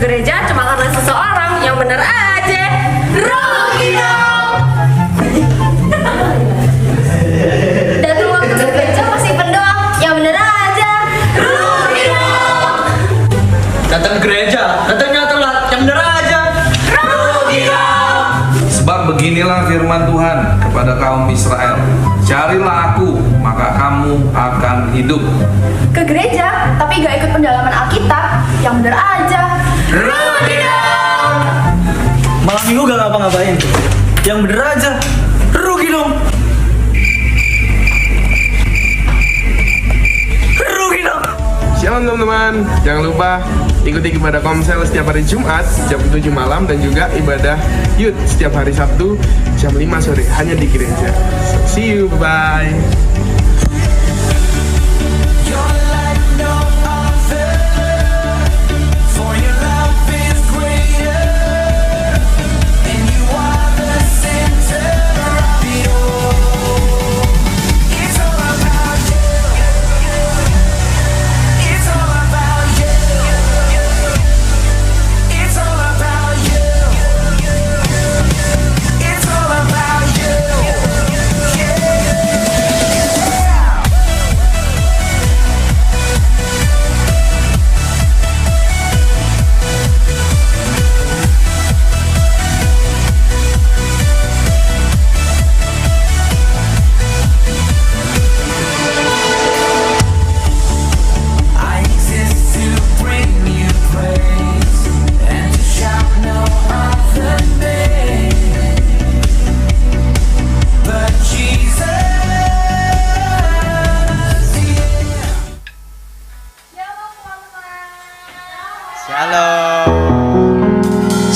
gereja cuma karena seseorang yang bener aja. Rugi dong. Datang waktu ke gereja masih pendoa, yang bener aja. Rugi dong. Datang gereja, datangnya telat, yang bener aja. Rugi dong. Sebab beginilah firman Tuhan kepada kaum Israel. Carilah aku, maka kamu akan hidup. Ke gereja, tapi gak ikut pendalaman Alkitab, yang bener aja. Rugi dong. Malam minggu gak ngapa-ngapain, yang bener aja. Rugi dong. Rugi dong. Shalom teman-teman, jangan lupa ikuti ibadah Komsel setiap hari Jumat jam 7 malam dan juga ibadah Youth setiap hari Sabtu jam 5 sore hanya di gereja. See you, bye.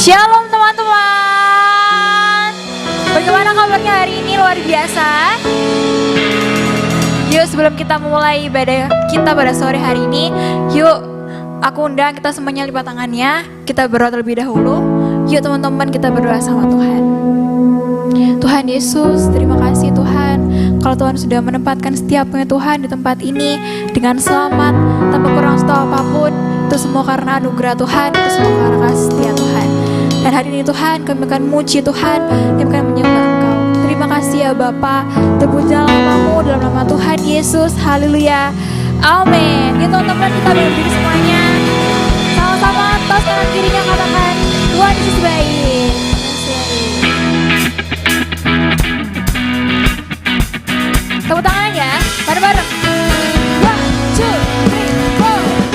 Shalom teman-teman. Bagaimana kabarnya hari ini? Luar biasa. Yuk sebelum kita mulai ibadah kita pada sore hari ini, yuk aku undang kita semuanya lipat tangannya. Kita berdoa terlebih dahulu. Yuk teman-teman kita berdoa sama Tuhan. Tuhan Yesus, terima kasih Tuhan. Kalau Tuhan sudah menempatkan setiap punya Tuhan di tempat ini dengan selamat, tanpa kurang satu apapun. Itu semua karena anugerah Tuhan, itu semua karena kasih setia Tuhan. Dan hari ini Tuhan, kami akan muji Tuhan, kami akan menyembah Engkau. Terima kasih ya Bapa, terpujilah namamu dalam nama Tuhan Yesus, haleluya, amin. Ya teman-teman, kita berdiri semuanya. Sama-sama, tos kanan kirinya katakan, Tuhan Yesus baik. Tepuk tangan ya, bareng-bareng. 1, 2, 3, 4.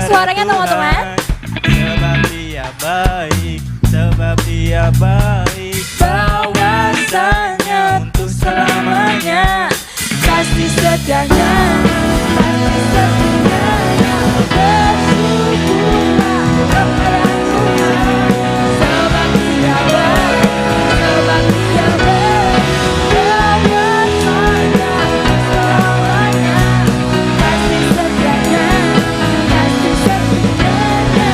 suaranya teman-teman. Sebab dia baik, sebab dia baik. Bahwasanya untuk selamanya pasti setianya, pasti setianya. Bersyukurlah kepada Tuhan, sebab dia baik, sebab dia baik. Bahwasanya untuk selamanya pasti setianya, pasti setianya.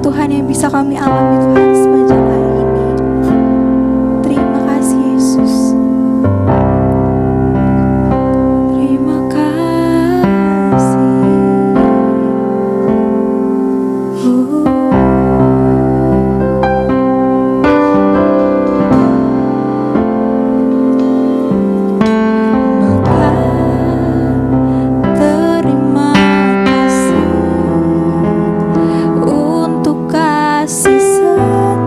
Tuhan yang bisa kami alami Tuhan sepanjang hari ini. Terima kasih Yesus. Terima kasih. Maka terima kasih untuk kasih setia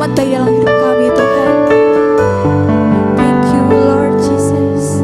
rahmat bagi dalam hidup kami Tuhan. Thank you Lord Jesus.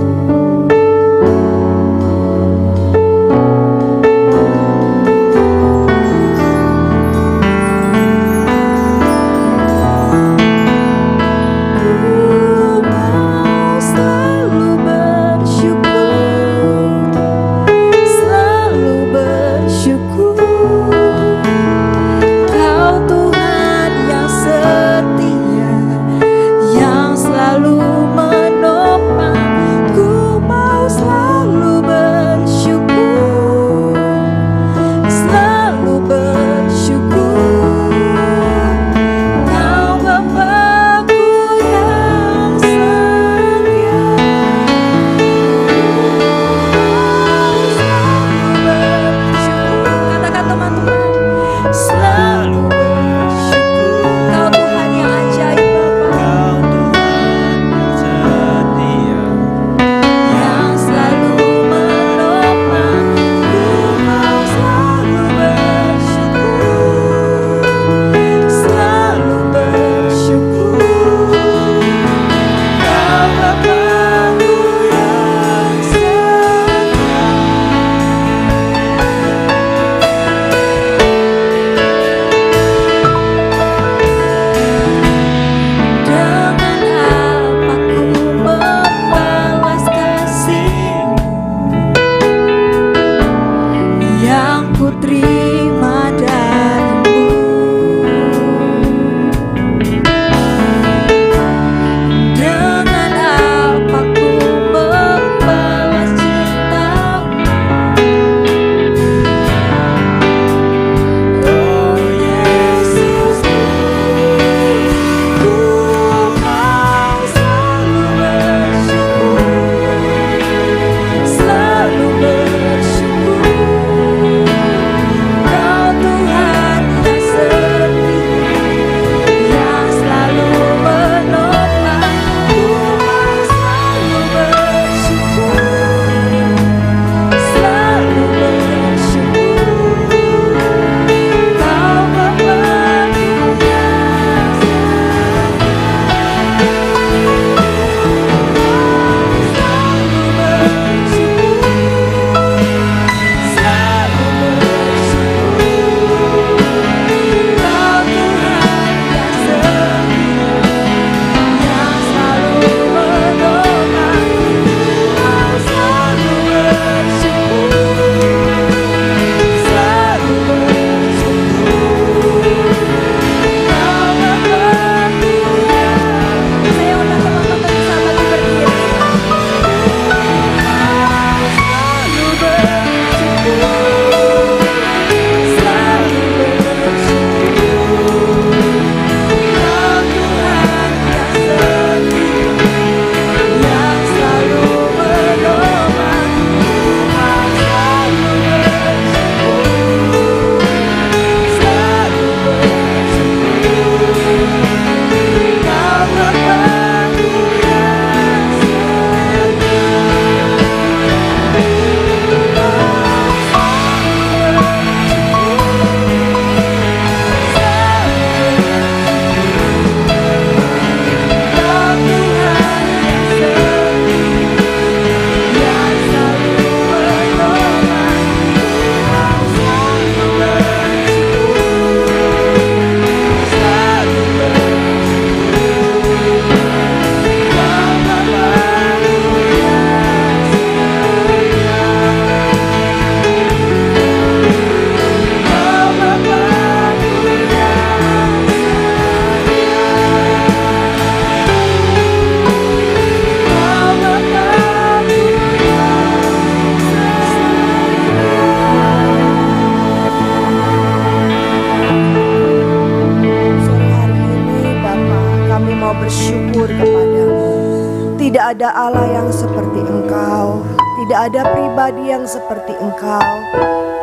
Tidak ada Allah yang seperti Engkau, tidak ada pribadi yang seperti Engkau.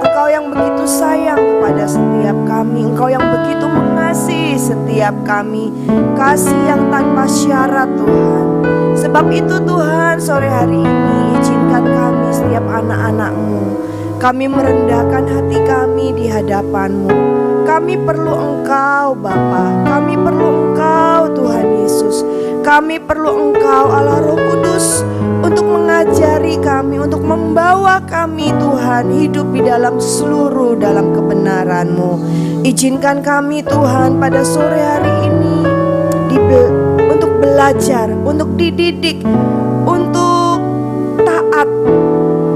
Engkau yang begitu sayang kepada setiap kami, Engkau yang begitu mengasihi setiap kami, kasih yang tanpa syarat Tuhan. Sebab itu Tuhan, sore hari ini izinkan kami setiap anak-anak-Mu, kami merendahkan hati kami di hadapan-Mu. Kami perlu Engkau Bapa, kami perlu Engkau Tuhan Yesus. Kami perlu Engkau Allah Roh Kudus untuk mengajari kami, untuk membawa kami Tuhan hidup di dalam dalam kebenaran-Mu. Izinkan kami Tuhan pada sore hari ini untuk belajar, untuk dididik, untuk taat,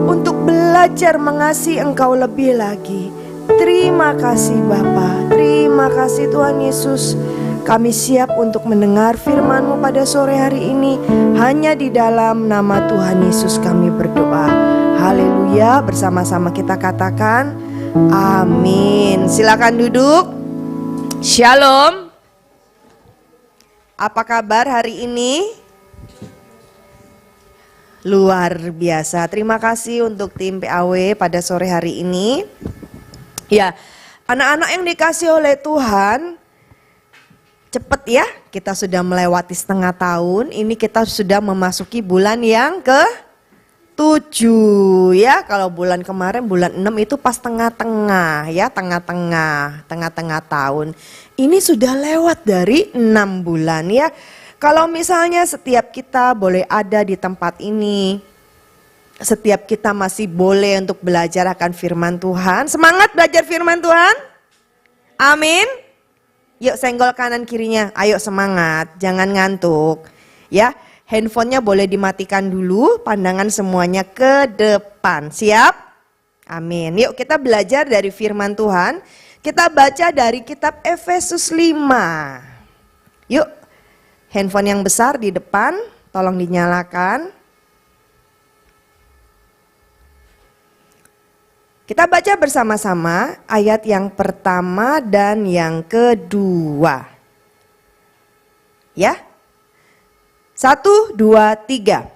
untuk belajar mengasihi Engkau lebih lagi. Terima kasih Bapa, terima kasih Tuhan Yesus. Kami siap untuk mendengar firman-Mu pada sore hari ini. Hanya di dalam nama Tuhan Yesus kami berdoa. Haleluya, bersama-sama kita katakan amin. Silakan duduk. Shalom. Apa kabar hari ini? Luar biasa. Terima kasih untuk tim PAW pada sore hari ini. Ya, anak-anak yang dikasih oleh Tuhan, cepet ya, kita sudah melewati setengah tahun. Ini kita sudah memasuki bulan yang ke-7 ya. Kalau bulan kemarin bulan 6 itu pas tengah-tengah ya, tengah-tengah tahun. Ini sudah lewat dari 6 bulan ya. Kalau misalnya setiap kita boleh ada di tempat ini, setiap kita masih boleh untuk belajar akan firman Tuhan. Semangat belajar firman Tuhan. Amin. Yuk senggol kanan kirinya. Ayo semangat, jangan ngantuk. Ya, handphonenya boleh dimatikan dulu. Pandangan semuanya ke depan. Siap? Amin. Yuk kita belajar dari firman Tuhan. Kita baca dari kitab Efesus 5. Yuk, handphone yang besar di depan, tolong dinyalakan. Kita baca bersama-sama ayat yang pertama dan yang kedua. Ya. 1, 2, 3.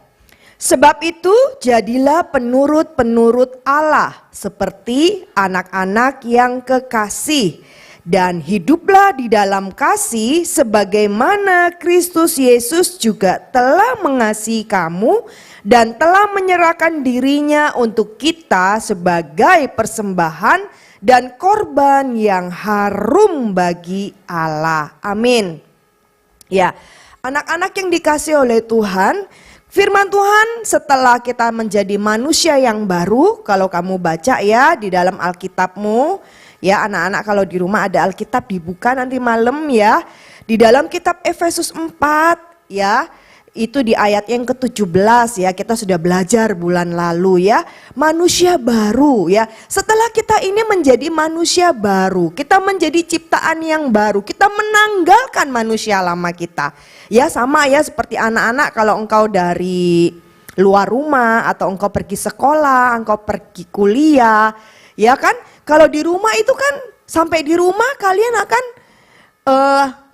Sebab itu jadilah penurut-penurut Allah seperti anak-anak yang kekasih. Dan hiduplah di dalam kasih sebagaimana Kristus Yesus juga telah mengasihi kamu dan telah menyerahkan dirinya untuk kita sebagai persembahan dan korban yang harum bagi Allah. Amin. Ya, anak-anak yang dikasih oleh Tuhan, firman Tuhan setelah kita menjadi manusia yang baru, kalau kamu baca ya di dalam Alkitabmu, ya anak-anak kalau di rumah ada Alkitab dibuka nanti malam ya. Di dalam kitab Efesus 4 ya, itu di ayat yang ke-17 ya, kita sudah belajar bulan lalu ya. Manusia baru ya, setelah kita ini menjadi manusia baru, kita menjadi ciptaan yang baru, kita menanggalkan manusia lama kita. Ya sama ya seperti anak-anak kalau engkau dari luar rumah atau engkau pergi sekolah, engkau pergi kuliah, ya kan? Kalau di rumah itu kan sampai di rumah kalian akan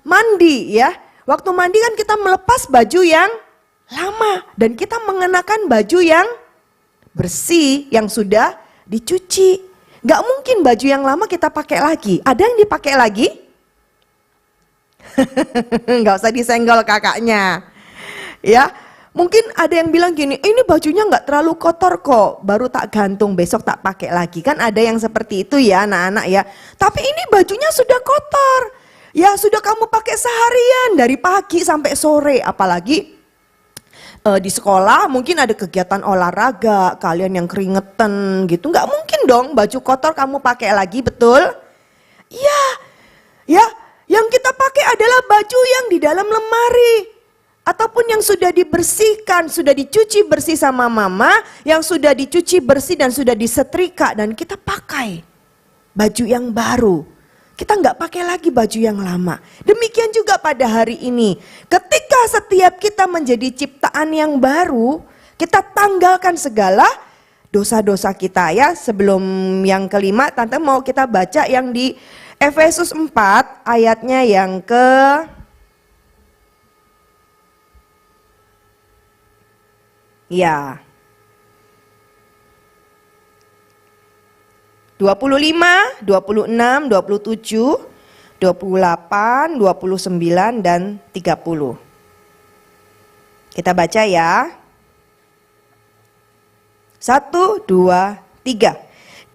mandi ya. Waktu mandi kan kita melepas baju yang lama dan kita mengenakan baju yang bersih yang sudah dicuci. Gak mungkin baju yang lama kita pakai lagi. Ada yang dipakai lagi? Gak usah disenggol kakaknya. Ya. Mungkin ada yang bilang gini, ini bajunya nggak terlalu kotor kok, baru tak gantung, besok tak pakai lagi. Kan ada yang seperti itu ya anak-anak ya. Tapi ini bajunya sudah kotor, ya sudah kamu pakai seharian dari pagi sampai sore. Apalagi di sekolah mungkin ada kegiatan olahraga, kalian yang keringetan gitu. Nggak mungkin dong baju kotor kamu pakai lagi, betul? Iya, ya yang kita pakai adalah baju yang di dalam lemari. Ataupun yang sudah dibersihkan, sudah dicuci bersih sama mama, yang sudah dicuci bersih dan sudah disetrika dan kita pakai baju yang baru. Kita nggak pakai lagi baju yang lama. Demikian juga pada hari ini. Ketika setiap kita menjadi ciptaan yang baru, kita tanggalkan segala dosa-dosa kita ya. Sebelum yang kelima, Tante mau kita baca yang di Efesus 4 ayatnya yang ke 25, 26, 27, 28, 29, dan 30. Kita baca ya. 1, 2, 3.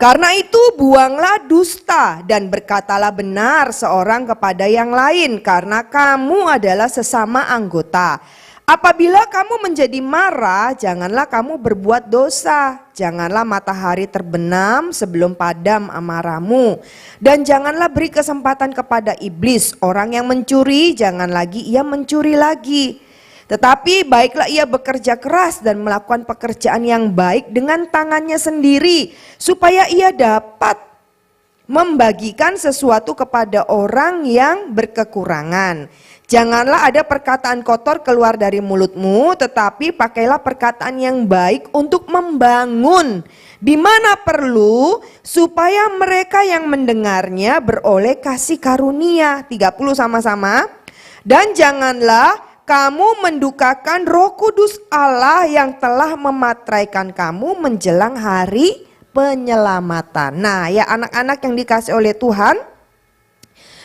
Karena itu buanglah dusta dan berkatalah benar seorang kepada yang lain, karena kamu adalah sesama anggota. Apabila kamu menjadi marah, janganlah kamu berbuat dosa. Janganlah matahari terbenam sebelum padam amarahmu. Dan janganlah beri kesempatan kepada iblis. Orang yang mencuri, jangan lagi ia mencuri lagi. Tetapi baiklah ia bekerja keras dan melakukan pekerjaan yang baik dengan tangannya sendiri, supaya ia dapat membagikan sesuatu kepada orang yang berkekurangan. Janganlah ada perkataan kotor keluar dari mulutmu, tetapi pakailah perkataan yang baik untuk membangun di mana perlu, supaya mereka yang mendengarnya beroleh kasih karunia. 30 sama-sama. Dan janganlah kamu mendukakan Roh Kudus Allah yang telah mematraikan kamu menjelang hari penyelamatan. Nah, ya anak-anak yang dikasih oleh Tuhan,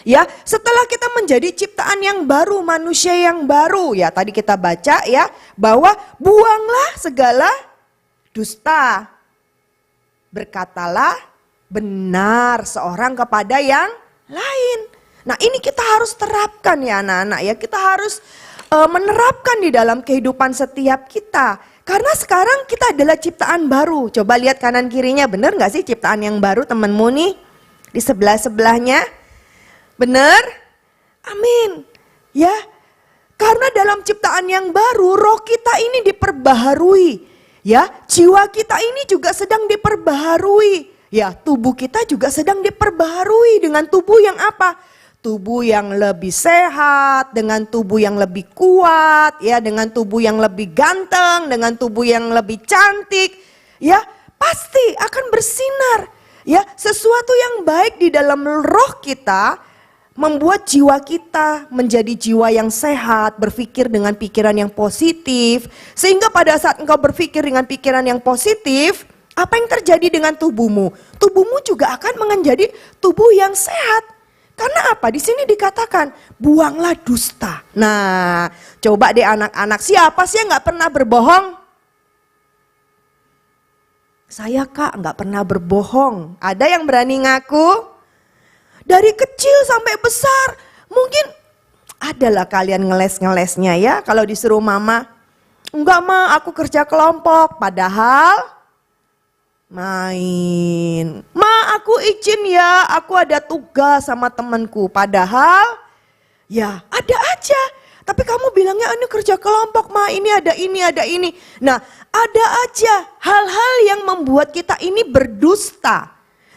ya setelah kita menjadi ciptaan yang baru, manusia yang baru, ya tadi kita baca ya bahwa buanglah segala dusta. Berkatalah benar seorang kepada yang lain. Nah, ini kita harus terapkan ya anak-anak ya. Kita harus menerapkan di dalam kehidupan setiap kita. Karena sekarang kita adalah ciptaan baru. Coba lihat kanan kirinya, benar gak sih ciptaan yang baru temenmu nih? Di sebelah-sebelahnya. Benar? Amin. Ya, karena dalam ciptaan yang baru roh kita ini diperbaharui. Ya, jiwa kita ini juga sedang diperbaharui. Ya, tubuh kita juga sedang diperbaharui dengan tubuh yang apa? Tubuh yang lebih sehat, dengan tubuh yang lebih kuat, ya, dengan tubuh yang lebih ganteng, dengan tubuh yang lebih cantik, ya, pasti akan bersinar. Ya, sesuatu yang baik di dalam roh kita membuat jiwa kita menjadi jiwa yang sehat, berpikir dengan pikiran yang positif. Sehingga pada saat engkau berpikir dengan pikiran yang positif, apa yang terjadi dengan tubuhmu? Tubuhmu juga akan menjadi tubuh yang sehat. Karena apa? Di sini dikatakan buanglah dusta. Nah, coba deh anak-anak, siapa sih yang gak pernah berbohong? Saya kak gak pernah berbohong. Ada yang berani ngaku? Dari kecil sampai besar. Mungkin adalah kalian ngeles-ngelesnya ya. Kalau disuruh mama, enggak ma aku kerja kelompok. Padahal main. Ma aku izin ya, aku ada tugas sama temanku. Padahal ya ada aja. Tapi kamu bilangnya ini kerja kelompok ma, ini ada ini, ada ini. Nah ada aja hal-hal yang membuat kita ini berdusta.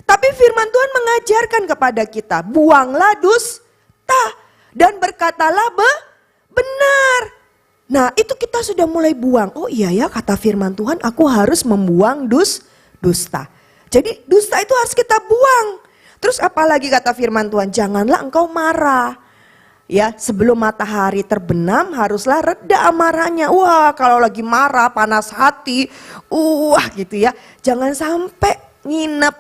Tapi firman Tuhan mengajarkan kepada kita, buanglah dusta dan berkatalah benar. Nah itu kita sudah mulai buang. Oh iya ya kata firman Tuhan, aku harus membuang dusta. Jadi dusta itu harus kita buang. Terus apalagi kata firman Tuhan, janganlah engkau marah. Ya, sebelum matahari terbenam haruslah reda amarahnya. Wah, kalau lagi marah, panas hati, gitu ya. Jangan sampai nginep.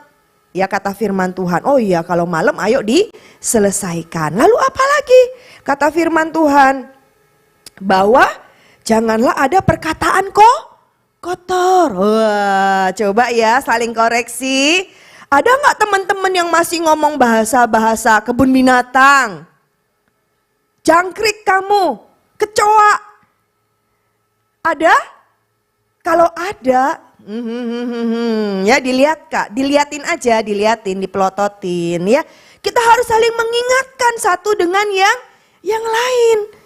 Ya kata firman Tuhan, oh iya kalau malam ayo diselesaikan. Lalu apa lagi? Kata firman Tuhan, bahwa janganlah ada perkataan kotor. Wah, coba ya saling koreksi. Ada nggak teman-teman yang masih ngomong bahasa-bahasa kebun binatang? Jangkrik kamu, kecoa. Ada? Kalau ada, ya dilihat kak, diliatin aja, dipelototin ya. Kita harus saling mengingatkan satu dengan yang lain.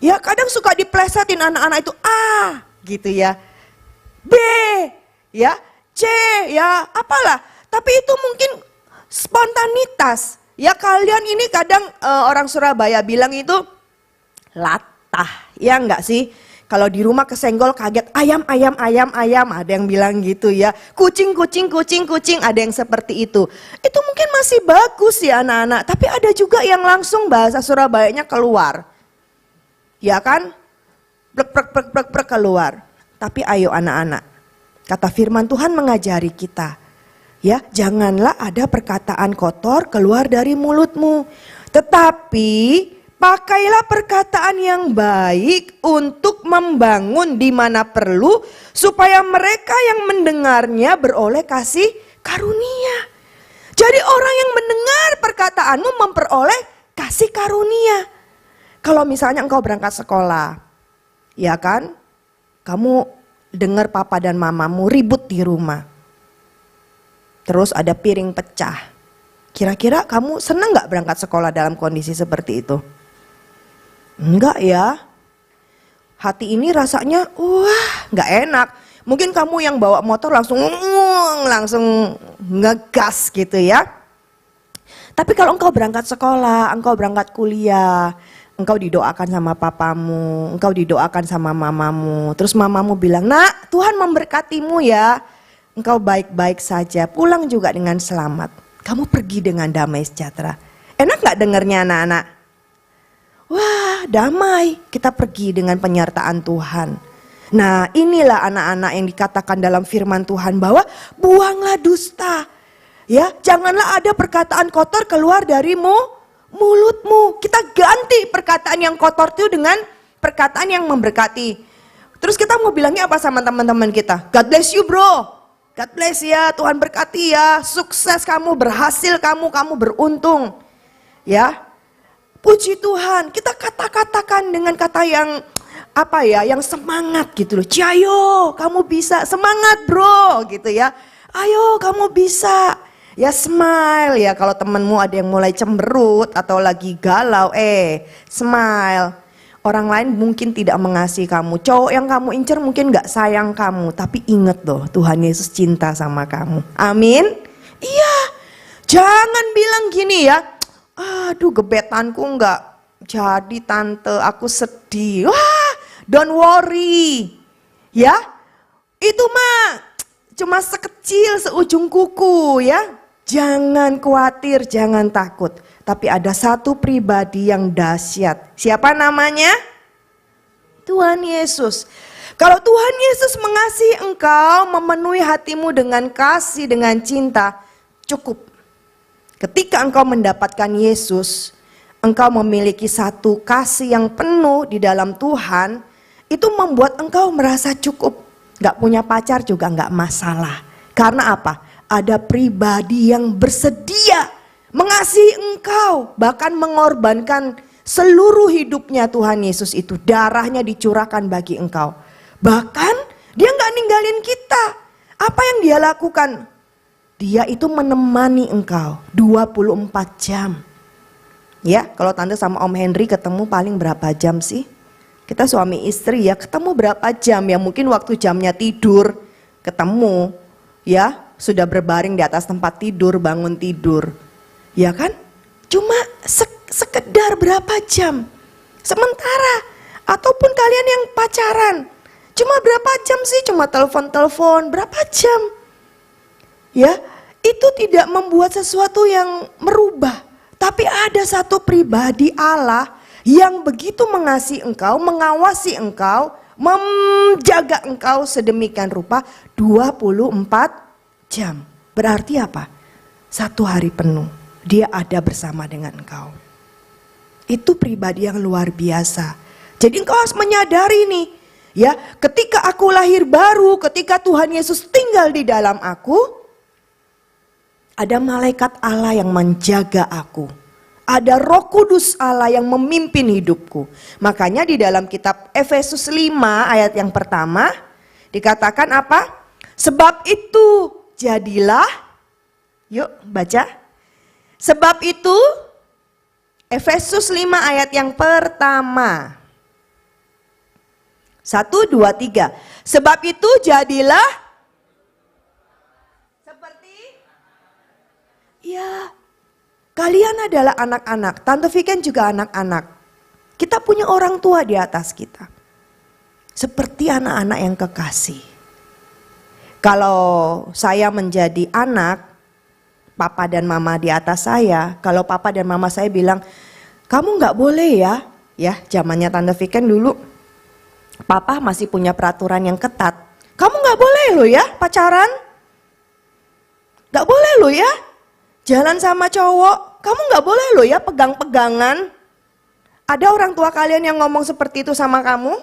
Ya kadang suka diplesetin anak-anak itu A gitu ya. B, ya, C, ya, apalah. Tapi itu mungkin spontanitas. Ya kalian ini kadang orang Surabaya bilang itu latah, ya enggak sih? Kalau di rumah kesenggol kaget, ayam, ada yang bilang gitu ya. Kucing, ada yang seperti itu. Itu mungkin masih bagus ya anak-anak. Tapi ada juga yang langsung bahasa Surabayanya keluar. Ya kan? Plek keluar. Tapi ayo anak-anak, kata firman Tuhan mengajari kita, ya janganlah ada perkataan kotor keluar dari mulutmu. Tetapi pakailah perkataan yang baik untuk membangun di mana perlu, supaya mereka yang mendengarnya beroleh kasih karunia. Jadi orang yang mendengar perkataanmu memperoleh kasih karunia. Kalau misalnya engkau berangkat sekolah, ya kan? Kamu dengar papa dan mamamu ribut di rumah. Terus ada piring pecah. Kira-kira kamu senang gak berangkat sekolah dalam kondisi seperti itu? Enggak ya. Hati ini rasanya wah gak enak. Mungkin kamu yang bawa motor langsung ngegas gitu ya. Tapi kalau engkau berangkat sekolah, engkau berangkat kuliah, engkau didoakan sama papamu, engkau didoakan sama mamamu. Terus mamamu bilang, nak Tuhan memberkatimu ya. Engkau baik-baik saja, pulang juga dengan selamat. Kamu pergi dengan damai sejahtera. Enak gak dengernya anak-anak? Wah damai, kita pergi dengan penyertaan Tuhan. Nah inilah anak-anak yang dikatakan dalam firman Tuhan bahwa buanglah dusta. Ya, janganlah ada perkataan kotor keluar dari mulutmu. Kita ganti perkataan yang kotor itu dengan perkataan yang memberkati. Terus kita mau bilangnya apa sama teman-teman kita? God bless you bro. God bless ya, Tuhan berkati ya. Sukses kamu, berhasil kamu beruntung. Ya. Puji Tuhan, kita kata-katakan dengan kata yang apa ya, yang semangat gitu loh. Ciayo, kamu bisa, semangat bro gitu ya. Ayo kamu bisa. Ya smile ya, kalau temenmu ada yang mulai cemberut atau lagi galau, smile. Orang lain mungkin tidak mengasihi kamu, cowok yang kamu incer mungkin gak sayang kamu. Tapi ingat loh, Tuhan Yesus cinta sama kamu. Amin. Iya, jangan bilang gini ya, aduh gebetanku gak jadi tante, aku sedih. Wah, don't worry. Ya, itu mah cuma sekecil seujung kuku ya. Jangan khawatir, jangan takut. Tapi ada satu pribadi yang dahsyat. Siapa namanya? Tuhan Yesus. Kalau Tuhan Yesus mengasihi engkau, memenuhi hatimu dengan kasih, dengan cinta, cukup. Ketika engkau mendapatkan Yesus, engkau memiliki satu kasih yang penuh di dalam Tuhan, itu membuat engkau merasa cukup. Gak punya pacar juga gak masalah. Karena apa? Ada pribadi yang bersedia mengasihi engkau, bahkan mengorbankan seluruh hidupnya. Tuhan Yesus itu darahnya dicurahkan bagi engkau. Bahkan dia gak ninggalin kita. Apa yang dia lakukan? Dia itu menemani engkau 24 jam. Ya, kalau tante sama Om Henry ketemu paling berapa jam sih? Kita suami istri ya, ketemu berapa jam ya? Mungkin waktu jamnya tidur ketemu ya. Sudah berbaring di atas tempat tidur, bangun tidur. Ya kan? Cuma sekedar berapa jam. Sementara, ataupun kalian yang pacaran. Cuma berapa jam sih? Cuma telepon-telepon, berapa jam? Ya, itu tidak membuat sesuatu yang merubah. Tapi ada satu pribadi Allah yang begitu mengasihi engkau, mengawasi engkau, menjaga engkau sedemikian rupa 24 jam. Berarti apa? 1 hari penuh dia ada bersama dengan engkau. Itu pribadi yang luar biasa. Jadi engkau harus menyadari nih, ya, ketika aku lahir baru, ketika Tuhan Yesus tinggal di dalam aku, ada malaikat Allah yang menjaga aku. Ada Roh Kudus Allah yang memimpin hidupku. Makanya di dalam kitab Efesus 5 ayat yang pertama dikatakan apa? Sebab itu jadilah, yuk baca. Sebab itu, Efesus 5 ayat yang pertama. 1, 2, 3. Sebab itu jadilah seperti, ya kalian adalah anak-anak. Tante Viken juga anak-anak. Kita punya orang tua di atas kita. Seperti anak-anak yang kekasih. Kalau saya menjadi anak, papa dan mama di atas saya, kalau papa dan mama saya bilang, kamu gak boleh ya zamannya Tante Viken dulu, papa masih punya peraturan yang ketat. Kamu gak boleh loh ya pacaran, gak boleh loh ya jalan sama cowok, kamu gak boleh loh ya pegang-pegangan. Ada orang tua kalian yang ngomong seperti itu sama kamu?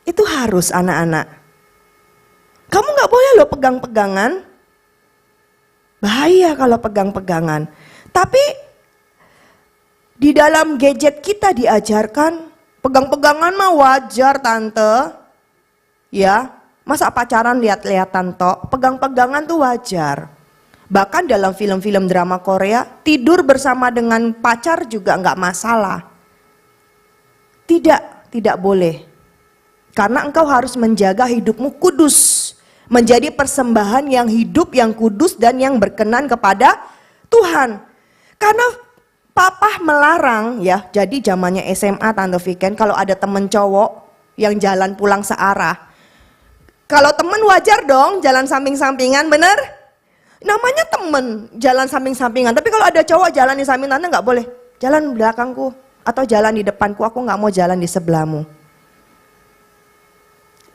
Itu harus anak-anak. Kau Kamu nggak boleh loh pegang-pegangan. Bahaya kalau pegang-pegangan. Tapi di dalam gadget kita diajarkan pegang-pegangan mah wajar tante. Ya, masa pacaran lihat-lihatan tok, pegang-pegangan tuh wajar. Bahkan dalam film-film drama Korea, tidur bersama dengan pacar juga nggak masalah. Tidak boleh. Karena engkau harus menjaga hidupmu kudus. Menjadi persembahan yang hidup, yang kudus dan yang berkenan kepada Tuhan. Karena papa melarang ya, jadi zamannya SMA Tante Viken, kalau ada temen cowok yang jalan pulang searah. Kalau temen wajar dong jalan samping-sampingan, bener? Namanya temen jalan samping-sampingan. Tapi kalau ada cowok jalan di samping tante nggak boleh. Jalan belakangku atau jalan di depanku, aku nggak mau jalan di sebelahmu.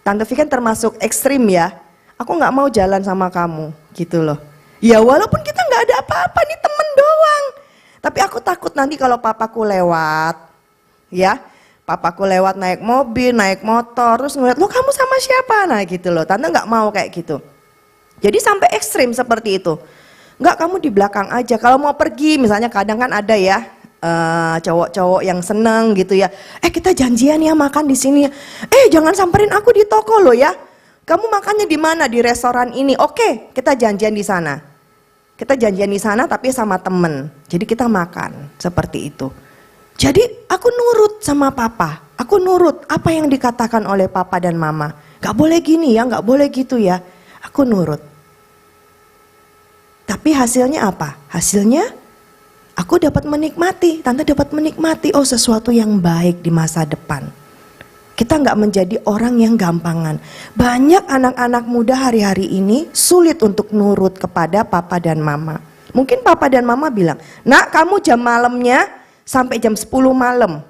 Tante Viken termasuk ekstrim ya. Aku nggak mau jalan sama kamu, gitu loh. Ya walaupun kita nggak ada apa-apa, nih temen doang. Tapi aku takut nanti kalau papaku lewat, ya. Papaku lewat naik mobil, naik motor, terus ngeliat, lo kamu sama siapa? Nah gitu loh, tante nggak mau kayak gitu. Jadi sampai ekstrim seperti itu. Nggak, kamu di belakang aja. Kalau mau pergi, misalnya kadang kan ada ya cowok-cowok yang seneng gitu ya. Kita janjian ya makan di sini ya. Jangan samperin aku di toko loh ya. Kamu makannya di mana? Di restoran ini. Oke, kita janjian di sana. Kita janjian di sana tapi sama temen. Jadi kita makan seperti itu. Jadi aku nurut sama papa. Aku nurut apa yang dikatakan oleh papa dan mama. Gak boleh gini ya, gak boleh gitu ya. Aku nurut. Tapi hasilnya apa? Hasilnya aku dapat menikmati. Tante dapat menikmati sesuatu yang baik di masa depan. Kita nggak menjadi orang yang gampangan. Banyak anak-anak muda hari-hari ini sulit untuk nurut kepada papa dan mama. Mungkin papa dan mama bilang, nak kamu jam malamnya sampai jam 10 malam.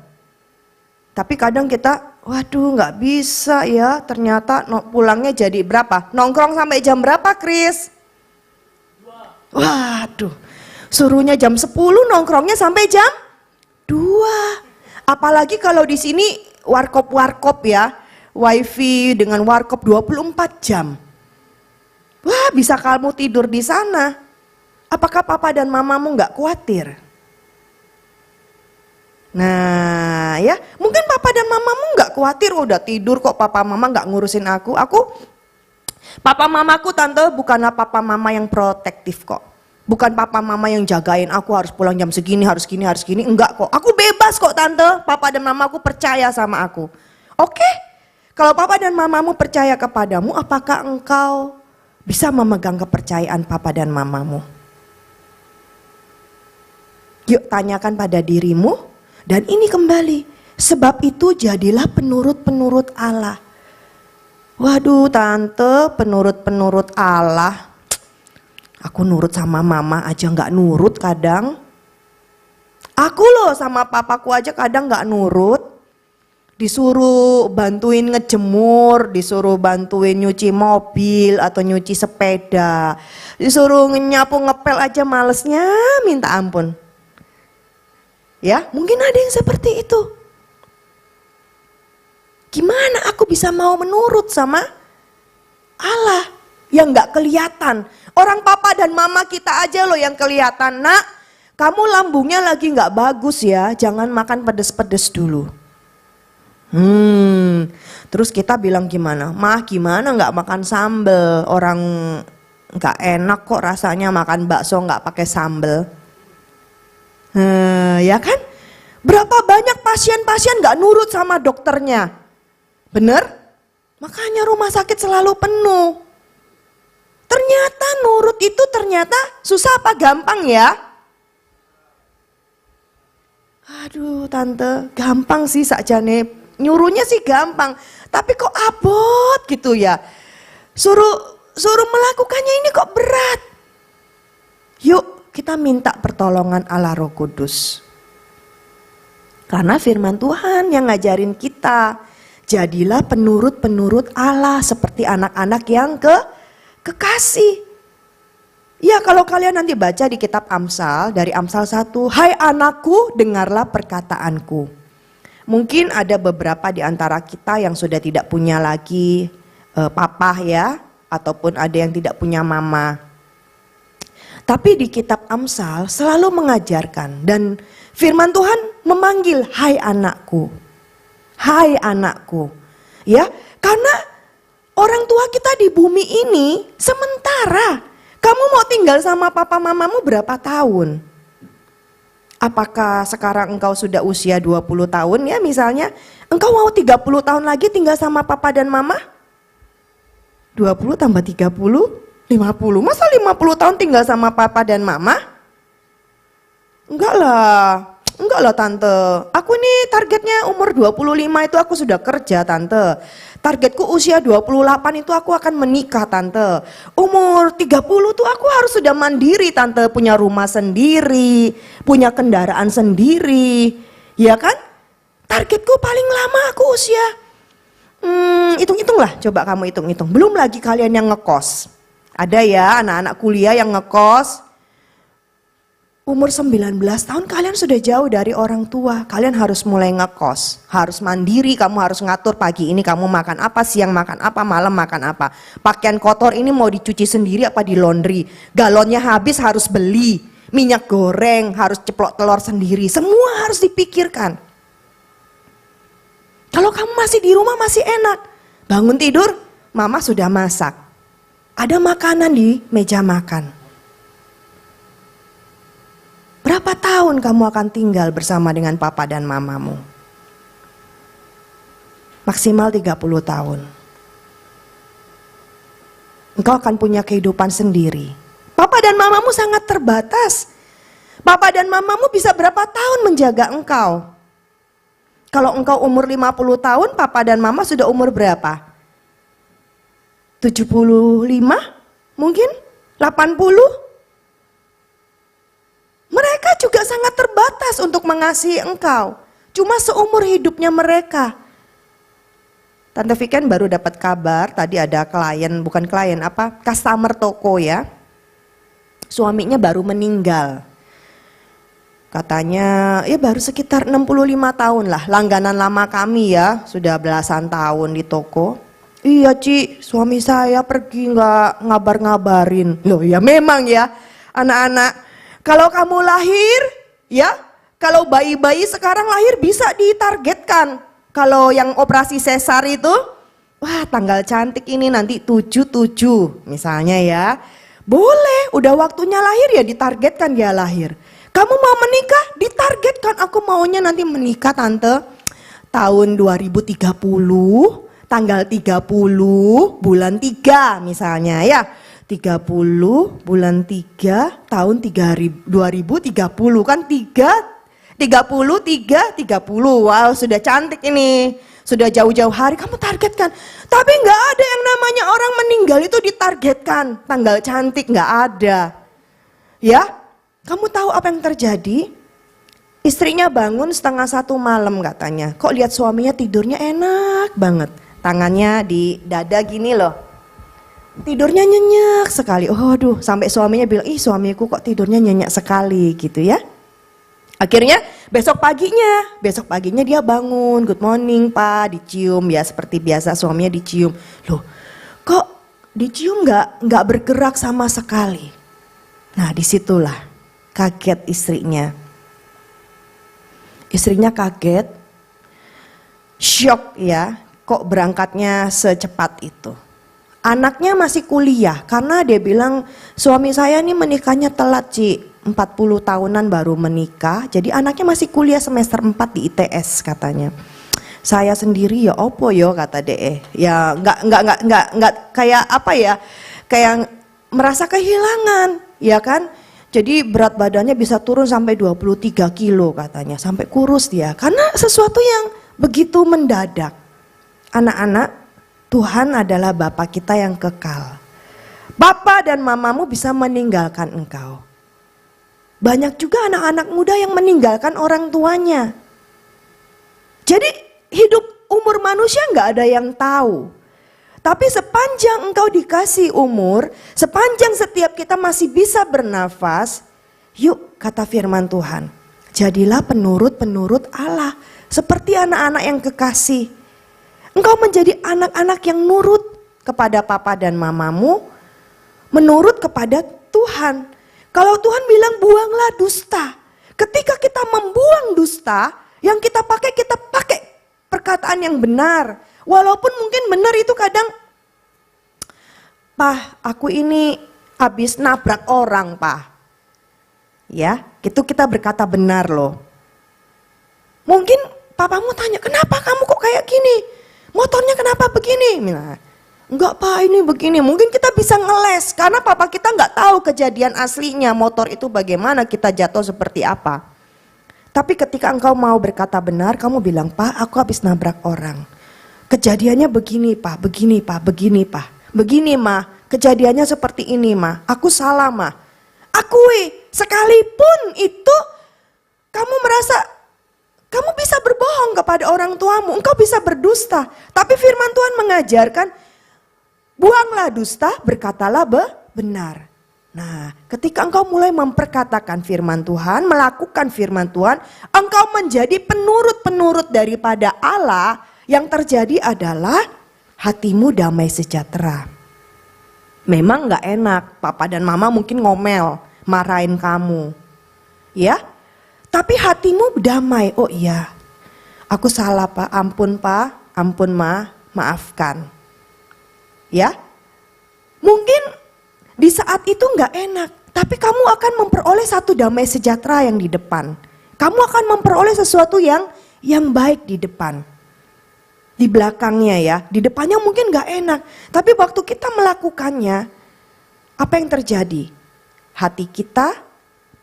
Tapi kadang kita, waduh nggak bisa ya, ternyata pulangnya jadi berapa? Nongkrong sampai jam berapa Kris? Waduh, suruhnya jam 10 nongkrongnya sampai jam 2. Apalagi kalau di sini warkop ya, wifi dengan warkop 24 jam. Wah, bisa kamu tidur di sana. Apakah papa dan mamamu nggak khawatir? Nah ya, mungkin papa dan mamamu nggak khawatir, udah tidur kok papa mama nggak ngurusin aku. Papa mamaku tante bukanlah papa mama yang protektif kok. Bukan papa mama yang jagain aku harus pulang jam segini, harus gini, enggak kok. Aku bebas kok tante, papa dan mamaku percaya sama aku. Oke, kalau papa dan mamamu percaya kepadamu, apakah engkau bisa memegang kepercayaan papa dan mamamu? Yuk tanyakan pada dirimu, dan ini kembali. Sebab itu jadilah penurut-penurut Allah. Waduh tante, penurut-penurut Allah. Aku nurut sama mama aja gak nurut kadang. Aku loh sama papaku aja kadang gak nurut. Disuruh bantuin ngejemur, disuruh bantuin nyuci mobil atau nyuci sepeda. Disuruh nyapu ngepel aja malesnya minta ampun. Ya mungkin ada yang seperti itu. Gimana aku bisa mau menurut sama Allah yang gak kelihatan? Orang papa dan mama kita aja loh yang kelihatan. Nak, kamu lambungnya lagi gak bagus ya, jangan makan pedes-pedes dulu. Terus kita bilang gimana? Mah gimana gak makan sambel? Orang gak enak kok rasanya makan bakso gak pakai sambel. Ya kan? Berapa banyak pasien-pasien gak nurut sama dokternya? Bener? Makanya rumah sakit selalu penuh. Ternyata nurut itu ternyata susah apa gampang ya? Aduh tante, gampang sih sakjane. Nyuruhnya sih gampang, tapi kok abot gitu ya. Suruh melakukannya ini kok berat. Yuk kita minta pertolongan Allah Roh Kudus. Karena firman Tuhan yang ngajarin kita, jadilah penurut-penurut Allah seperti anak-anak yang kekasih. Ya kalau kalian nanti baca di kitab Amsal, dari Amsal 1, hai anakku dengarlah perkataanku. Mungkin ada beberapa di antara kita yang sudah tidak punya lagi papa ya, ataupun ada yang tidak punya mama. Tapi di kitab Amsal selalu mengajarkan dan firman Tuhan memanggil, hai anakku. Hai anakku. Ya, karena orang tua kita di bumi ini sementara. Kamu mau tinggal sama papa mamamu berapa tahun? Apakah sekarang engkau sudah usia 20 tahun ya misalnya? Engkau mau 30 tahun lagi tinggal sama papa dan mama? 20 tambah 30, 50. Masa 50 tahun tinggal sama papa dan mama? Enggak lah tante. Aku ini targetnya umur 25 itu aku sudah kerja tante. Targetku usia 28 itu aku akan menikah tante. Umur 30 tuh aku harus sudah mandiri tante. Punya rumah sendiri, punya kendaraan sendiri. Ya kan? Targetku paling lama aku usia. Hitung-hitung lah, coba kamu hitung-hitung. Belum lagi kalian yang ngekos. Ada ya anak-anak kuliah yang ngekos. Umur 19 tahun kalian sudah jauh dari orang tua. Kalian harus mulai ngekos. Harus mandiri, kamu harus ngatur pagi ini kamu makan apa, siang makan apa, malam makan apa. Pakaian kotor ini mau dicuci sendiri apa di laundry. Galonnya habis harus beli. Minyak goreng harus ceplok telur sendiri. Semua harus dipikirkan. Kalau kamu masih di rumah masih enak. Bangun tidur, mama sudah masak. Ada makanan di meja makan. Berapa tahun kamu akan tinggal bersama dengan papa dan mamamu? Maksimal 30 tahun. Engkau akan punya kehidupan sendiri. Papa dan mamamu sangat terbatas. Papa dan mamamu bisa berapa tahun menjaga engkau? Kalau engkau umur 50 tahun, papa dan mama sudah umur berapa? 75? Mungkin? 80? Mereka juga sangat terbatas untuk mengasihi engkau. Cuma seumur hidupnya mereka. Tante Viken baru dapat kabar, tadi ada customer toko ya. Suaminya baru meninggal. Katanya ya baru sekitar 65 tahun lah, langganan lama kami ya, sudah belasan tahun di toko. Iya Ci, suami saya pergi nggak ngabar-ngabarin. Loh ya memang ya anak-anak. Kalau kamu lahir, ya, kalau bayi-bayi sekarang lahir bisa ditargetkan. Kalau yang operasi sesar itu, wah tanggal cantik ini nanti 77 misalnya ya. Boleh, udah waktunya lahir ya ditargetkan dia lahir. Kamu mau menikah, ditargetkan aku maunya nanti menikah tante. Tahun 2030, tanggal 30, bulan 3 misalnya ya. 30 bulan 3 tahun 2030 kan 33 30. Wow sudah cantik ini. Sudah jauh-jauh hari kamu targetkan. Tapi gak ada yang namanya orang meninggal itu ditargetkan. Tanggal cantik gak ada. Ya, kamu tahu apa yang terjadi? Istrinya bangun 1:30 malam katanya. Kok lihat suaminya tidurnya enak banget. Tangannya di dada gini loh. Tidurnya nyenyak sekali. Oh aduh, sampai suaminya bilang, ih suamiku kok tidurnya nyenyak sekali gitu ya. Akhirnya besok paginya dia bangun, good morning pak, dicium ya seperti biasa suaminya dicium. Loh kok dicium nggak bergerak sama sekali. Nah disitulah kaget istrinya. Istrinya kaget, shock ya, kok berangkatnya secepat itu. Anaknya masih kuliah karena dia bilang suami saya ini menikahnya telat Ci, 40 tahunan baru menikah. Jadi anaknya masih kuliah semester 4 di ITS katanya. Saya sendiri ya opo yo kata DE. Ya enggak kayak apa ya? Kayak merasa kehilangan, ya kan? Jadi berat badannya bisa turun sampai 23 kilo katanya, sampai kurus dia. Karena sesuatu yang begitu mendadak. Anak-anak, Tuhan adalah Bapa kita yang kekal. Bapa dan mamamu bisa meninggalkan engkau. Banyak juga anak-anak muda yang meninggalkan orang tuanya. Jadi hidup umur manusia nggak ada yang tahu. Tapi sepanjang engkau dikasih umur, sepanjang setiap kita masih bisa bernafas, yuk kata firman Tuhan, jadilah penurut-penurut Allah seperti anak-anak yang kekasih. Engkau menjadi anak-anak yang nurut kepada papa dan mamamu, menurut kepada Tuhan. Kalau Tuhan bilang buanglah dusta. Ketika kita membuang dusta, yang kita pakai perkataan yang benar. Walaupun mungkin benar itu kadang, "Pah, aku ini habis nabrak orang, Pah." Ya, itu kita berkata benar loh. Mungkin papamu tanya, "Kenapa kamu kok kayak gini? Motornya kenapa begini?" "Enggak, Pak, ini begini." Mungkin kita bisa ngeles karena papa kita nggak tahu kejadian aslinya motor itu bagaimana, kita jatuh seperti apa. Tapi ketika engkau mau berkata benar, kamu bilang, "Pak, aku habis nabrak orang. Kejadiannya begini, Pak, begini, Pak, begini, Pak. Begini, Ma, kejadiannya seperti ini, Ma. Aku salah, Ma." Akui, sekalipun itu kamu merasa kamu bisa berbohong kepada orang tuamu, engkau bisa berdusta. Tapi firman Tuhan mengajarkan, buanglah dusta, berkatalah benar. Nah, ketika engkau mulai memperkatakan firman Tuhan, melakukan firman Tuhan, engkau menjadi penurut-penurut daripada Allah, yang terjadi adalah hatimu damai sejahtera. Memang gak enak, papa dan mama mungkin ngomel, marahin kamu. Ya, tapi hatimu damai. "Oh iya, aku salah, Pak, ampun, Pak, ampun, Ma, maafkan." Ya, mungkin di saat itu gak enak, tapi kamu akan memperoleh satu damai sejahtera yang di depan. Kamu akan memperoleh sesuatu yang baik di depan. Di belakangnya ya, di depannya mungkin gak enak. Tapi waktu kita melakukannya, apa yang terjadi? Hati kita,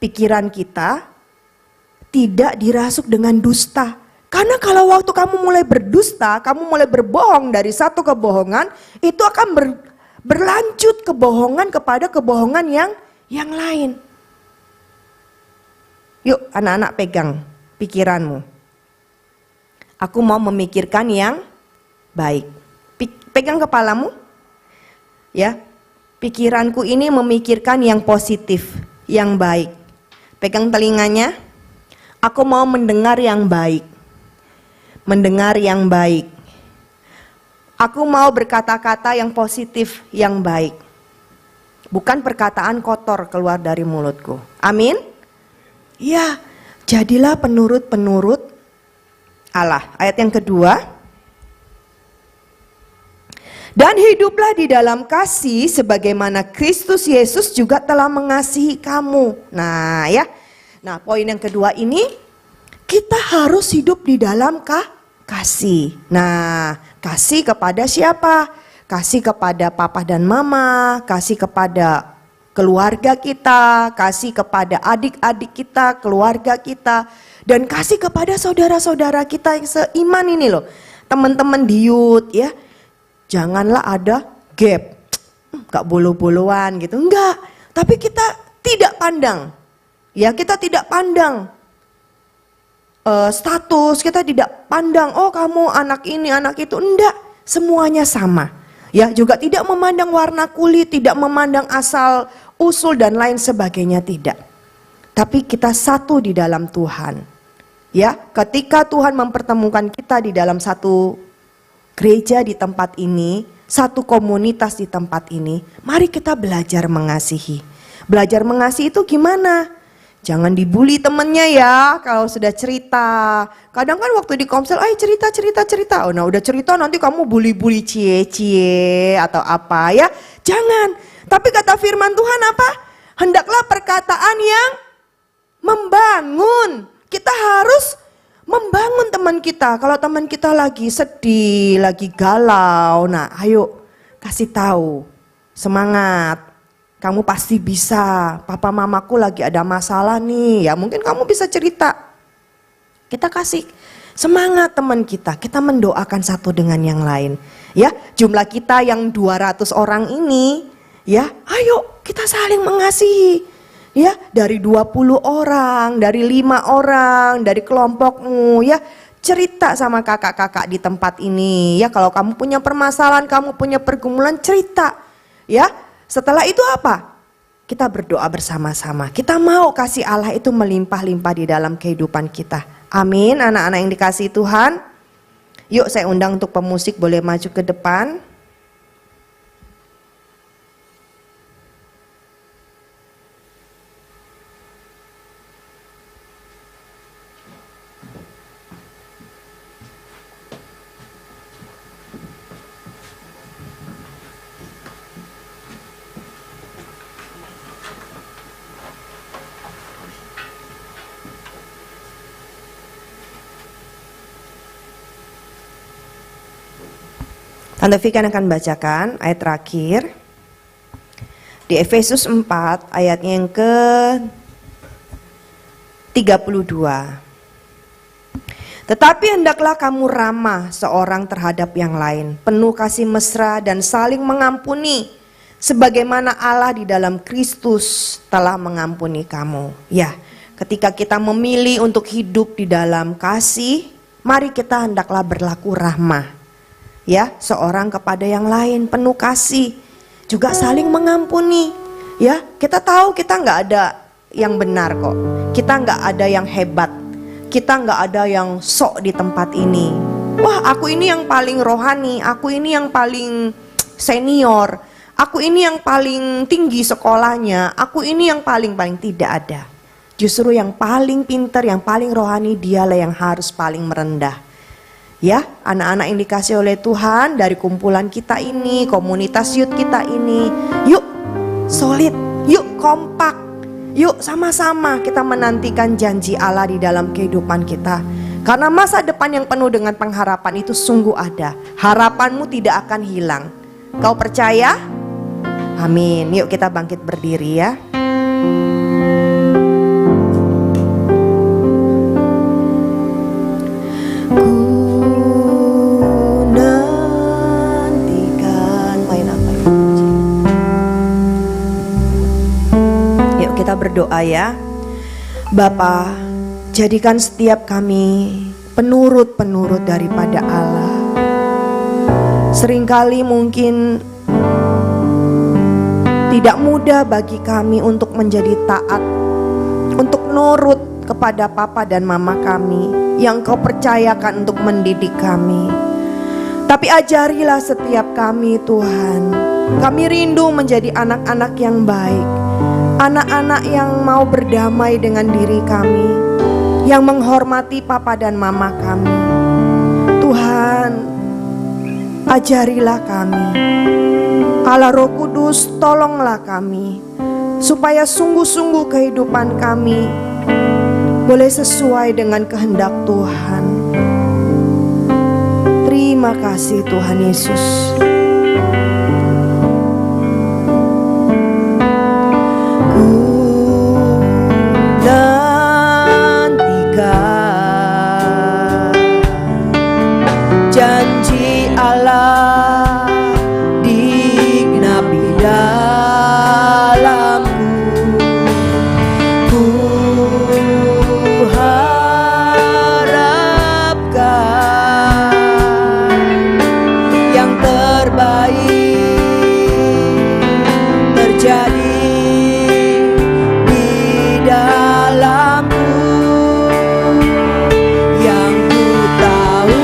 pikiran kita tidak dirasuk dengan dusta. Karena kalau waktu kamu mulai berdusta, kamu mulai berbohong dari satu kebohongan, itu akan berlanjut kebohongan kepada kebohongan yang lain. Yuk anak-anak pegang pikiranmu. Aku mau memikirkan yang baik. Pegang kepalamu. Ya. Pikiranku ini memikirkan yang positif, yang baik. Pegang telinganya. Aku mau mendengar yang baik. Mendengar yang baik. Aku mau berkata-kata yang positif, yang baik. Bukan perkataan kotor keluar dari mulutku. Amin. Ya, jadilah penurut-penurut Allah. Ayat yang kedua. Dan hiduplah di dalam kasih sebagaimana Kristus Yesus juga telah mengasihi kamu. Nah ya. Nah poin yang kedua ini, kita harus hidup di dalam kasih. Nah, kasih kepada siapa? Kasih kepada papa dan mama, kasih kepada keluarga kita, kasih kepada adik-adik kita, keluarga kita, dan kasih kepada saudara-saudara kita yang seiman ini loh. Teman-teman di youth ya. Janganlah ada gap. Gak bolo-boloan gitu. Enggak. Tapi kita tidak pandang. Ya, kita tidak pandang status, kita tidak pandang oh kamu anak ini, anak itu. Enggak, semuanya sama. Ya, juga tidak memandang warna kulit, tidak memandang asal usul dan lain sebagainya, tidak. Tapi kita satu di dalam Tuhan. Ya, ketika Tuhan mempertemukan kita di dalam satu gereja di tempat ini, satu komunitas di tempat ini, mari kita belajar mengasihi. Belajar mengasihi itu gimana? Jangan dibully temennya ya kalau sudah cerita. Kadang kan waktu di komsel, ayo cerita. Oh, nah udah cerita nanti kamu bully-bully cie-cie atau apa ya. Jangan. Tapi kata firman Tuhan apa? Hendaklah perkataan yang membangun. Kita harus membangun teman kita. Kalau teman kita lagi sedih, lagi galau, nah ayo kasih tahu. Semangat. Kamu pasti bisa, papa mamaku lagi ada masalah nih, ya mungkin kamu bisa cerita. Kita kasih semangat teman kita mendoakan satu dengan yang lain. Ya, jumlah kita yang 200 orang ini, ya ayo kita saling mengasihi. Ya, dari 20 orang, dari 5 orang, dari kelompokmu ya. Cerita sama kakak-kakak di tempat ini, ya kalau kamu punya permasalahan, kamu punya pergumulan, cerita. Ya. Setelah itu apa? Kita berdoa bersama-sama. Kita mau kasih Allah itu melimpah-limpah di dalam kehidupan kita. Amin, anak-anak yang dikasihi Tuhan. Yuk saya undang untuk pemusik boleh maju ke depan. Tante Vikan akan bacakan ayat terakhir di Efesus 4 ayatnya yang ke-32. Tetapi hendaklah kamu ramah seorang terhadap yang lain, penuh kasih mesra dan saling mengampuni, sebagaimana Allah di dalam Kristus telah mengampuni kamu. Ya, ketika kita memilih untuk hidup di dalam kasih, mari kita hendaklah berlaku rahmah. Ya, seorang kepada yang lain, penuh kasih, juga saling mengampuni. Ya, kita tahu kita nggak ada yang benar kok, kita nggak ada yang hebat. Kita nggak ada yang sok di tempat ini. Wah, aku ini yang paling rohani, aku ini yang paling senior, aku ini yang paling tinggi sekolahnya, aku ini yang paling tidak ada. Justru yang paling pintar, yang paling rohani dialah yang harus paling merendah. Ya, anak-anak yang dikasih oleh Tuhan dari kumpulan kita ini, komunitas youth kita ini, yuk solid, yuk kompak. Yuk sama-sama kita menantikan janji Allah di dalam kehidupan kita. Karena masa depan yang penuh dengan pengharapan itu sungguh ada. Harapanmu tidak akan hilang. Kau percaya? Amin. Yuk kita bangkit berdiri ya. Kita berdoa ya. Bapa, jadikan setiap kami penurut-penurut daripada Allah. Seringkali mungkin tidak mudah bagi kami untuk menjadi taat, untuk nurut kepada papa dan mama kami yang kau percayakan untuk mendidik kami. Tapi ajarilah setiap kami Tuhan. Kami rindu menjadi anak-anak yang baik, anak-anak yang mau berdamai dengan diri kami, yang menghormati papa dan mama kami. Tuhan, ajarilah kami. Allah Roh Kudus, tolonglah kami, supaya sungguh-sungguh kehidupan kami boleh sesuai dengan kehendak Tuhan. Terima kasih Tuhan Yesus. Janji Allah digenapi dalamku. Ku harapkan yang terbaik terjadi di dalamku. Yang ku tahu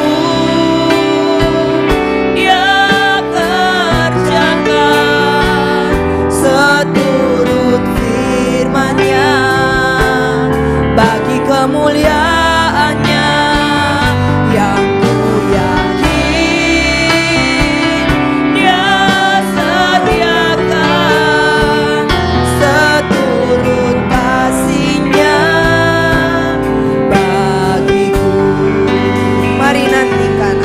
kemuliaannya, yang ku yakin Dia sediakan seturut kasih-Nya bagiku. Mari nantikan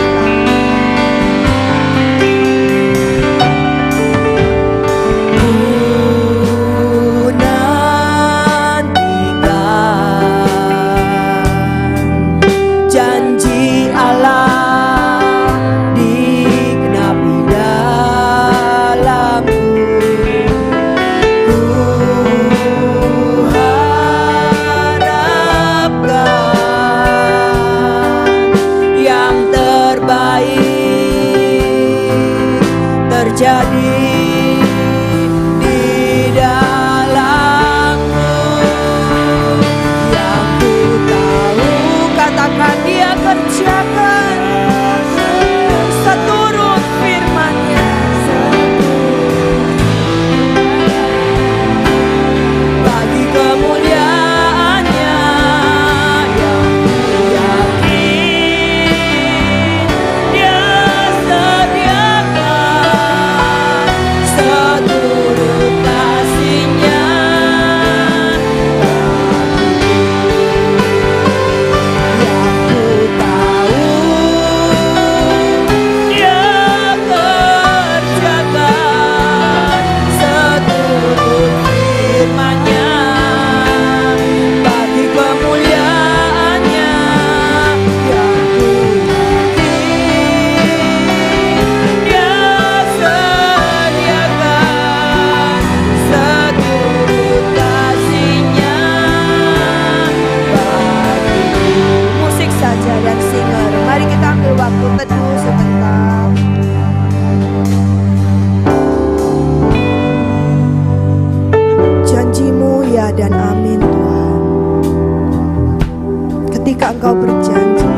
Engkau berjanji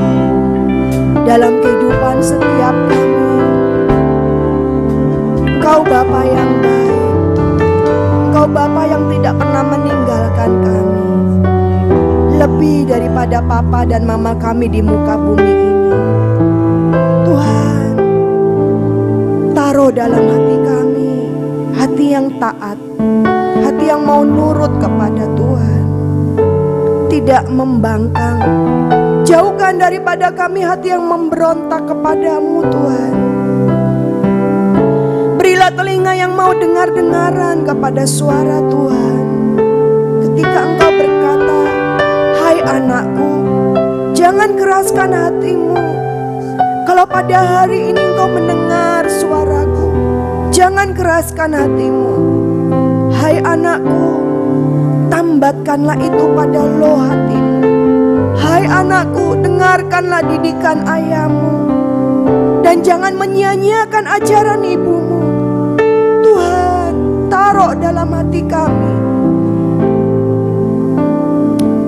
dalam kehidupan setiap kami. Engkau Bapa yang baik, Engkau Bapa yang tidak pernah meninggalkan kami, lebih daripada papa dan mama kami di muka bumi ini. Tuhan, taruh dalam hati kami hati yang taat, hati yang mau nurut kepada Tuhan, tidak membangkang. Jauhkan daripada kami hati yang memberontak kepadamu Tuhan. Berilah telinga yang mau dengar-dengaran kepada suara Tuhan. Ketika Engkau berkata, "Hai anakku, jangan keraskan hatimu." Kalau pada hari ini engkau mendengar suaraku, jangan keraskan hatimu. Hai anakku, tambatkanlah itu pada lo hatimu. Hai anakku, dengarkanlah didikan ayahmu, dan jangan menyia-nyiakan ajaran ibumu. Tuhan, taruh dalam hati kami.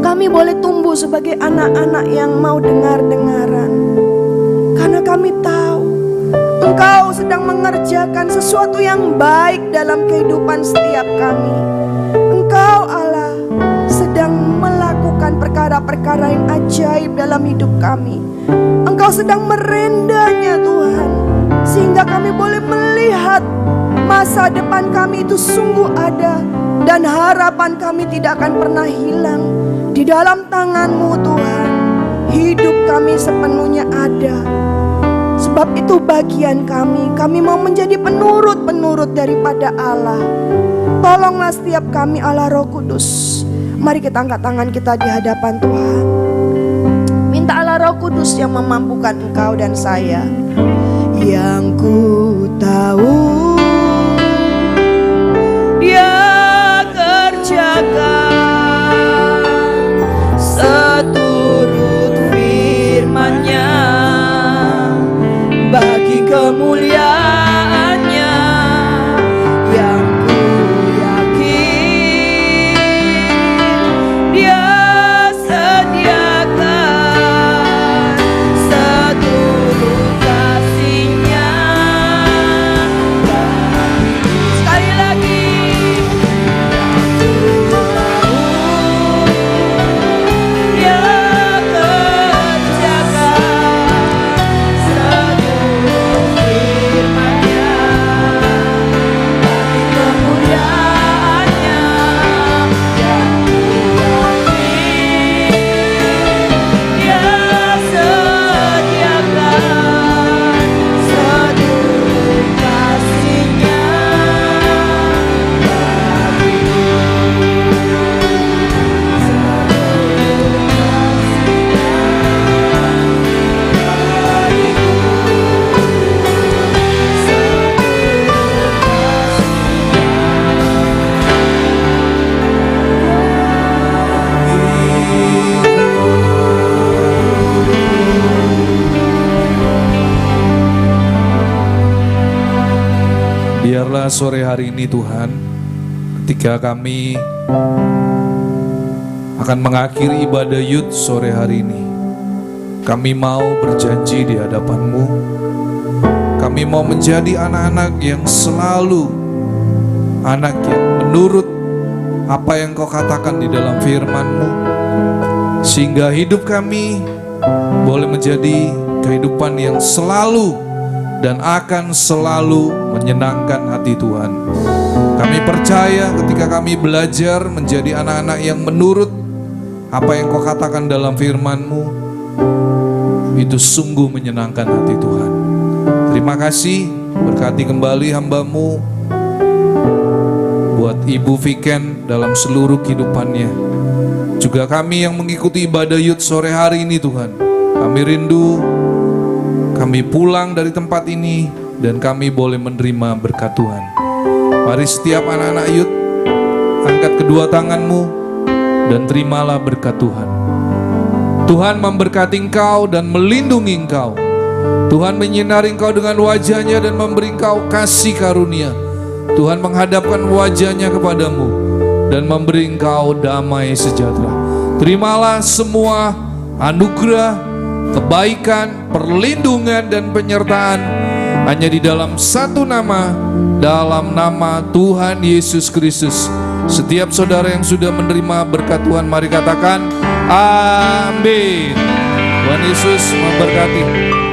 Kami boleh tumbuh sebagai anak-anak yang mau dengar-dengaran, karena kami tahu Engkau sedang mengerjakan sesuatu yang baik dalam kehidupan setiap kami. Engkau Allah sedang melakukan perkara-perkara yang ajaib dalam hidup kami. Engkau sedang merendanya Tuhan, sehingga kami boleh melihat masa depan kami itu sungguh ada, dan harapan kami tidak akan pernah hilang. Di dalam tangan-Mu Tuhan, hidup kami sepenuhnya ada. Sebab itu bagian kami mau menjadi penurut-penurut daripada Allah. Tolonglah setiap kami Allah Roh Kudus. Mari kita angkat tangan kita di hadapan Tuhan. Minta Allah Roh Kudus yang memampukan engkau dan saya. Yang ku tahu Dia kerjakan seturut firman-Nya bagi kemuliaan-Nya. Yang ku yakin Dia sediakan seturut kasih-Nya. Sekali lagi, Dia kerjakan seturut firman-Nya bagi kemuliaan-Nya. Yang ku yakin Dia sediakan seturut kasih-Nya Biarlah sore hari ini Tuhan, ketika kami akan mengakhiri ibadah Youth sore hari ini, kami mau berjanji di hadapan-Mu. Kami mau menjadi anak-anak yang selalu anak yang menurut apa yang Kau katakan di dalam firman-Mu, sehingga hidup kami boleh menjadi kehidupan yang selalu dan akan selalu menyenangkan hati Tuhan. Kami percaya ketika kami belajar menjadi anak-anak yang menurut apa yang Kau katakan dalam firman-Mu, itu sungguh menyenangkan hati Tuhan. Terima kasih, berkati kembali hamba-Mu, buat Ibu Viken dalam seluruh kehidupannya. Juga kami yang mengikuti ibadah Youth sore hari ini Tuhan, kami rindu kami pulang dari tempat ini dan kami boleh menerima berkat Tuhan. Mari setiap anak-anak Youth, angkat kedua tangan-Mu dan terimalah berkat Tuhan. Tuhan memberkati engkau dan melindungi engkau. Tuhan menyinari engkau dengan wajah-Nya dan memberi engkau kasih karunia. Tuhan menghadapkan wajah-Nya kepadamu dan memberi engkau damai sejahtera. Terimalah semua anugerah, kebaikan, perlindungan, dan penyertaan hanya di dalam satu nama, dalam nama Tuhan Yesus Kristus. Setiap saudara yang sudah menerima berkat Tuhan, mari katakan amin. Tuhan Yesus memberkati.